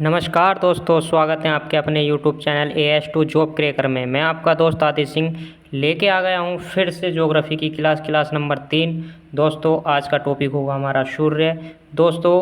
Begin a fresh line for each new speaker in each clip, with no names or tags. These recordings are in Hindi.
नमस्कार दोस्तों, स्वागत है आपके अपने YouTube channel AS2 job cracker में। मैं आपका दोस्त आदित्य सिंह लेके आ गया हूँ फिर से ज्योग्राफी की क्लास नंबर 3। दोस्तों, आज का टॉपिक होगा हमारा सूर्य। दोस्तों,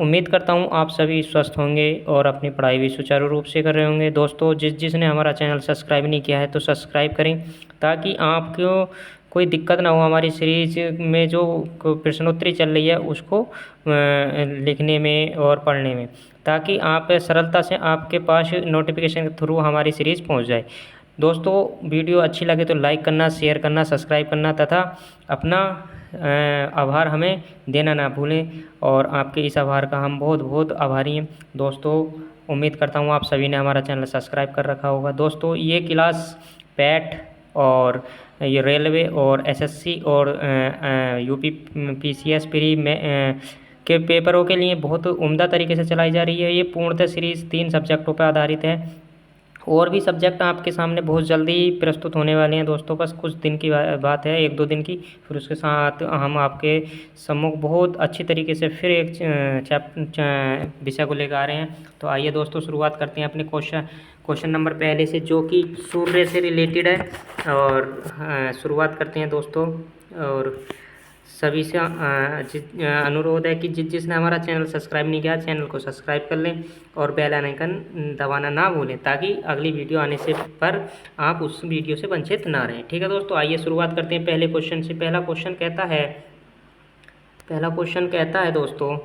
उम्मीद करता हूँ आप सभी स्वस्थ होंगे और अपनी पढ़ाई भी सुचारू रूप से कर रहे होंगे। दोस्तों, जिसने हमारा चैनल सब्सक्राइब नहीं किया है तो सब्सक्राइब करें, ताकि आपको कोई दिक्कत ना हो हमारी सीरीज में जो प्रश्नोत्तरी चल रही है उसको लिखने में और पढ़ने में, ताकि आप सरलता से आपके पास नोटिफिकेशन के थ्रू हमारी सीरीज़ पहुंच जाए। दोस्तों, वीडियो अच्छी लगे तो लाइक करना, शेयर करना, सब्सक्राइब करना तथा अपना आभार हमें देना ना भूलें, और आपके इस आभार का हम बहुत बहुत आभारी हैं। दोस्तों, उम्मीद करता हूँ आप सभी ने हमारा चैनल सब्सक्राइब कर रखा होगा। दोस्तों, ये क्लास पैट और ये रेलवे और एसएससी और यूपी पीसीएस प्री में के पेपरों के लिए बहुत उम्दा तरीके से चलाई जा रही है। ये पूर्णतः सीरीज़ 3 सब्जेक्टों पर आधारित है, और भी सब्जेक्ट आपके सामने बहुत जल्दी प्रस्तुत होने वाले हैं। दोस्तों, बस कुछ दिन की बात है, 1-2 दिन की, फिर उसके साथ हम आपके सम्मुख बहुत अच्छी तरीके से फिर एक विषय को लेकर आ रहे हैं। तो आइए दोस्तों, शुरुआत करते हैं अपने क्वेश्चन नंबर पहले से, जो कि सूर्य से रिलेटेड है। और शुरुआत करते हैं दोस्तों। और सभी से अनुरोध है कि जिसने हमारा चैनल सब्सक्राइब नहीं किया, चैनल को सब्सक्राइब कर लें और बेल आइकन दबाना ना भूलें, ताकि अगली वीडियो आने से पर आप उस वीडियो से वंचित ना रहें। ठीक है दोस्तों, आइए शुरुआत करते हैं पहले क्वेश्चन से। पहला क्वेश्चन कहता है दोस्तों,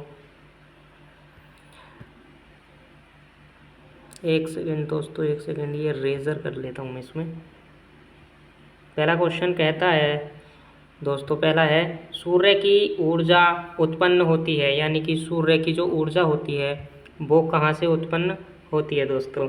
एक सेकेंड दोस्तों, एक सेकेंड, ये रेजर कर लेता हूँ मैं इसमें। पहला क्वेश्चन कहता है दोस्तों, पहला है, सूर्य की ऊर्जा उत्पन्न होती है, यानी कि सूर्य की जो ऊर्जा होती है वो कहाँ से उत्पन्न होती है दोस्तों।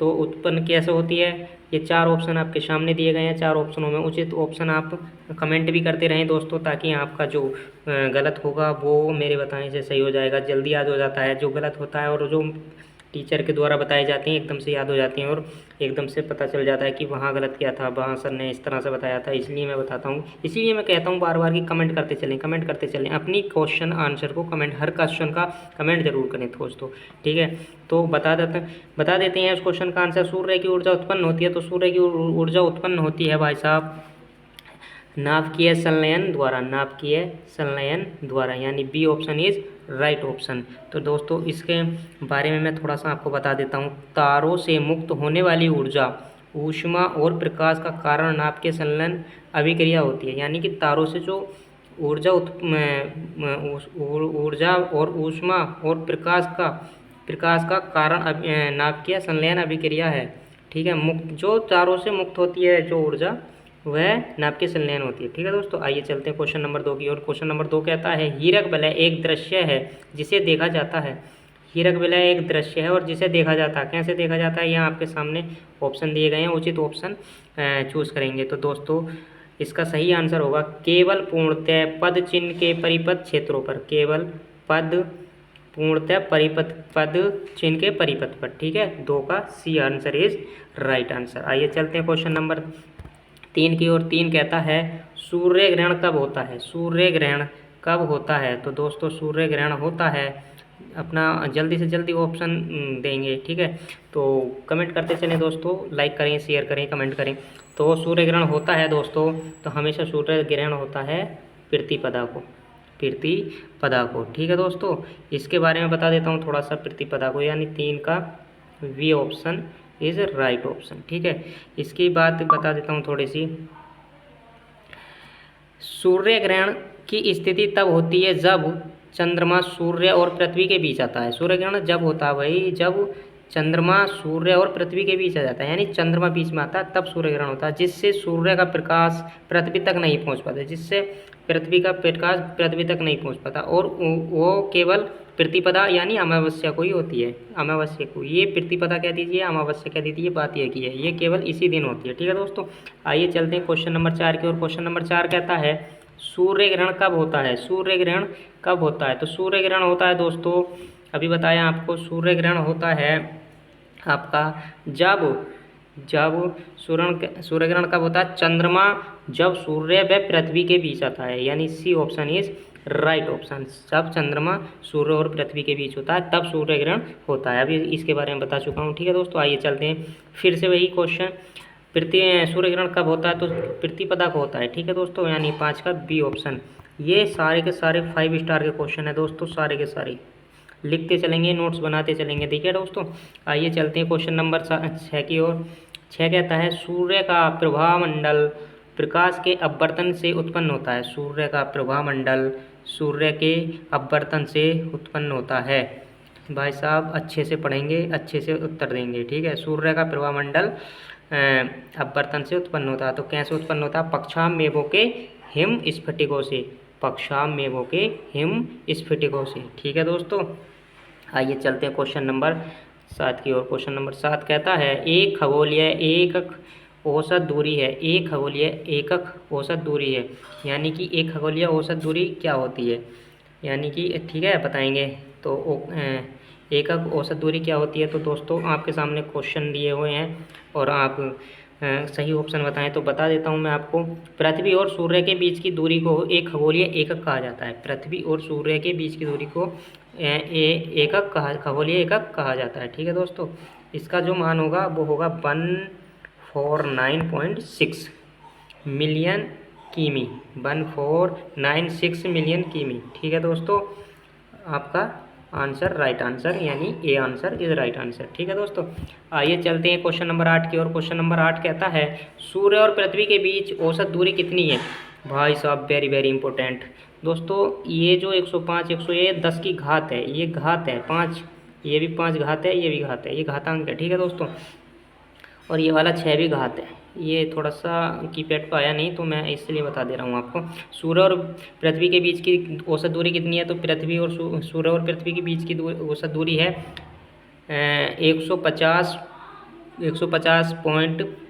तो उत्पन्न कैसे होती है, ये 4 ऑप्शन आपके सामने दिए गए हैं। 4 ऑप्शनों में उचित ऑप्शन आप कमेंट भी करते रहें दोस्तों, ताकि आपका जो गलत होगा वो मेरे बताने से सही हो जाएगा, जल्दी याद हो जाता है जो गलत होता है, और जो टीचर के द्वारा बताई जाती हैं एकदम से याद हो जाती हैं, और एकदम से पता चल जाता है कि वहाँ गलत किया था, वहाँ सर ने इस तरह से बताया था। इसलिए मैं बताता हूँ, इसलिए मैं कहता हूँ बार बार कि कमेंट करते चलें अपनी क्वेश्चन आंसर को कमेंट, हर क्वेश्चन का कमेंट जरूर करें दोस्तों। ठीक है, तो बता देते हैं उस क्वेश्चन का आंसर। सूर्य की ऊर्जा उत्पन्न होती है, तो सूर्य की ऊर्जा उत्पन्न होती है भाई साहब नाभिकीय संलयन द्वारा, यानी B option is right option. तो दोस्तों, इसके बारे में मैं थोड़ा सा आपको बता देता हूँ। तारों से मुक्त होने वाली ऊर्जा, ऊष्मा और प्रकाश का कारण नाभिकीय संलयन अभिक्रिया होती है, यानी कि तारों से जो ऊर्जा ऊर्जा और ऊष्मा और प्रकाश का कारण नाभिकीय संलयन अभिक्रिया है। ठीक है, मुक्त जो तारों से मुक्त होती है जो ऊर्जा, वह नाभिकीय संलयन होती है। ठीक है दोस्तों, आइए चलते हैं क्वेश्चन नंबर 2 की ओर। क्वेश्चन नंबर 2 कहता है, हीरक वलय एक दृश्य है जिसे देखा जाता है। हीरक वलय एक दृश्य है और जिसे देखा जाता है। कैसे देखा जाता है, यहाँ आपके सामने ऑप्शन दिए गए हैं, उचित ऑप्शन चूज करेंगे। तो दोस्तों, इसका सही आंसर होगा केवल पूर्णतः पद चिन्ह के परिपथ क्षेत्रों पर, केवल पूर्णतः पद चिन्ह के परिपथ पर। ठीक है, 2 का C answer is right answer. आइए चलते हैं क्वेश्चन नंबर 3 की ओर। 3 कहता है, सूर्य ग्रहण कब होता है। सूर्य ग्रहण कब होता है, तो दोस्तों सूर्य ग्रहण होता है, अपना जल्दी से जल्दी ऑप्शन देंगे। ठीक है, तो कमेंट करते चलें दोस्तों, लाइक करें, शेयर करें, कमेंट करें। तो सूर्य ग्रहण होता है दोस्तों, तो हमेशा सूर्य ग्रहण होता है प्रतिपदा को। ठीक है दोस्तों, इसके बारे में बता देता हूँ थोड़ा सा प्रतिपदा को, यानी 3 का B option is right option. ठीक है, इसकी बात बता देता हूँ थोड़ी सी। सूर्य ग्रहण की स्थिति तब होती है जब चंद्रमा सूर्य और पृथ्वी के बीच आता है। सूर्य ग्रहण जब होता है भाई, जब चंद्रमा सूर्य और पृथ्वी के बीच आ जाता है, यानी चंद्रमा बीच में आता है, तब सूर्य ग्रहण होता है, जिससे सूर्य का प्रकाश पृथ्वी तक नहीं पहुंच पाता, जिससे पृथ्वी का प्रकाश पृथ्वी तक नहीं पहुंच पाता, और वो केवल प्रतिपदा यानी अमावस्या को ही होती है। अमावस्या को, ये प्रतिपदा कह दीजिए, अमावस्या कह दीजिए, बात एक ही है, ये केवल इसी दिन होती है। ठीक है दोस्तों, आइए चलते हैं क्वेश्चन नंबर 4 की ओर। क्वेश्चन नंबर 4 कहता है, सूर्य ग्रहण कब होता है। सूर्य ग्रहण कब होता है, तो सूर्य ग्रहण होता है दोस्तों, अभी बताया आपको, सूर्य ग्रहण होता है आपका जब सूर्य ग्रहण कब होता है, चंद्रमा जब सूर्य व पृथ्वी के बीच आता है, यानी C option is right option. जब चंद्रमा सूर्य और पृथ्वी के बीच होता है तब सूर्य ग्रहण होता है। अभी इसके बारे में बता चुका हूँ। ठीक है दोस्तों, आइए चलते हैं फिर से वही क्वेश्चन। पृथ्वी सूर्य ग्रहण कब होता है? तो प्रतिपदा को होता है। ठीक है दोस्तों, यानी 5 का बी ऑप्शन। ये सारे के सारे 5 स्टार के क्वेश्चन है दोस्तों, सारे के सारे लिखते चलेंगे, नोट्स बनाते चलेंगे। देखिए दोस्तों, आइए चलते हैं क्वेश्चन नंबर 6 की ओर। 6 कहता है सूर्य का प्रभामंडल प्रकाश के अपवर्तन से उत्पन्न होता है। सूर्य का प्रभामंडल सूर्य के अपवर्तन से उत्पन्न होता है। भाई साहब अच्छे से पढ़ेंगे, अच्छे से उत्तर देंगे। ठीक है, सूर्य का प्रभामंडल अपवर्तन से उत्पन्न होता है। तो कैसे उत्पन्न होता है? पक्षाम मेघों के हिम स्फटिकों से। पक्षाम मेघों के हिम स्फटिकों से। ठीक है दोस्तों, आइए चलते हैं क्वेश्चन नंबर 7 की ओर। क्वेश्चन नंबर 7 कहता है एक खगोलीय एकक औसत दूरी है। एक खगोलीय एकक औसत दूरी है, यानी कि एक खगोलीय औसत दूरी क्या होती है, यानी कि ठीक है बताएंगे। तो एकक औसत दूरी क्या होती है? तो दोस्तों आपके सामने क्वेश्चन दिए हुए हैं और आप सही ऑप्शन बताएं तो बता देता हूं मैं आपको। पृथ्वी और सूर्य के बीच की दूरी को एक खगोलीय एकक कहा जाता है। पृथ्वी और सूर्य के बीच की दूरी को एकक खगोलीय एकक कहा जाता है। ठीक है दोस्तों, इसका जो मान होगा वो होगा 149.6 मिलियन किमी। 1496 मिलियन किमी। ठीक है दोस्तों, आपका आंसर राइट आंसर, यानी A answer is right answer. ठीक है दोस्तों, आइए चलते हैं क्वेश्चन नंबर 8 की ओर। क्वेश्चन नंबर 8 कहता है सूर्य और पृथ्वी के बीच औसत दूरी कितनी है? भाई साहब वेरी वेरी इंपॉर्टेंट दोस्तों। ये जो 105 100 ये 10 की घात है, ये घात है 5, ये भी 5 घात है, ये भी घात है, ये घातांक है। ठीक है दोस्तों, और ये वाला 6 भी घात है। ये थोड़ा सा कीपैड पर आया नहीं तो मैं इसलिए बता दे रहा हूँ आपको। सूर्य और पृथ्वी के बीच की औसत दूरी कितनी है? तो पृथ्वी और सूर्य और पृथ्वी के बीच की औसत दूरी है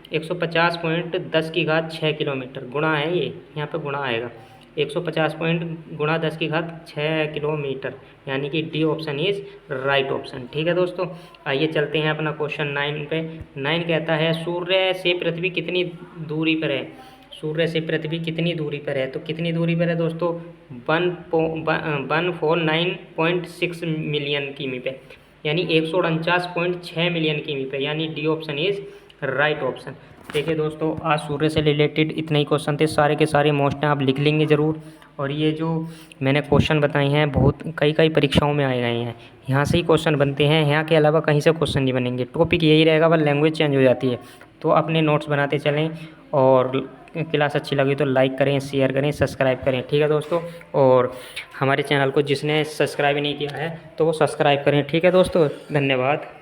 150.10 की घात 6 किलोमीटर। गुणा है ये, यहाँ पे गुणा आएगा। 150 पॉइंट गुणा 10 की घात 6 किलोमीटर, यानी कि D option is right option. ठीक है दोस्तों, आइए चलते हैं अपना क्वेश्चन 9 पे। 9 कहता है सूर्य से पृथ्वी कितनी दूरी पर है? सूर्य से पृथ्वी कितनी दूरी पर है? तो कितनी दूरी पर है दोस्तों? 149.6 मिलियन किमी पे, यानी 149.6 मिलियन किमी पे, यानी D option is right option. देखिए दोस्तों, आज सूर्य से रिलेटेड इतने ही क्वेश्चन थे, सारे के सारे मोस्ट हैं, आप लिख लेंगे ज़रूर। और ये जो मैंने क्वेश्चन बताए हैं बहुत कई परीक्षाओं में आए गए हैं, यहाँ से ही क्वेश्चन बनते हैं, यहाँ के अलावा कहीं से क्वेश्चन नहीं बनेंगे। टॉपिक यही रहेगा, बस लैंग्वेज चेंज हो जाती है। तो अपने नोट्स बनाते चलें, और क्लास अच्छी लगी तो लाइक करें, शेयर करें, सब्सक्राइब करें। ठीक है दोस्तों, और हमारे चैनल को जिसने सब्सक्राइब नहीं किया है तो वो सब्सक्राइब करें। ठीक है दोस्तों, धन्यवाद।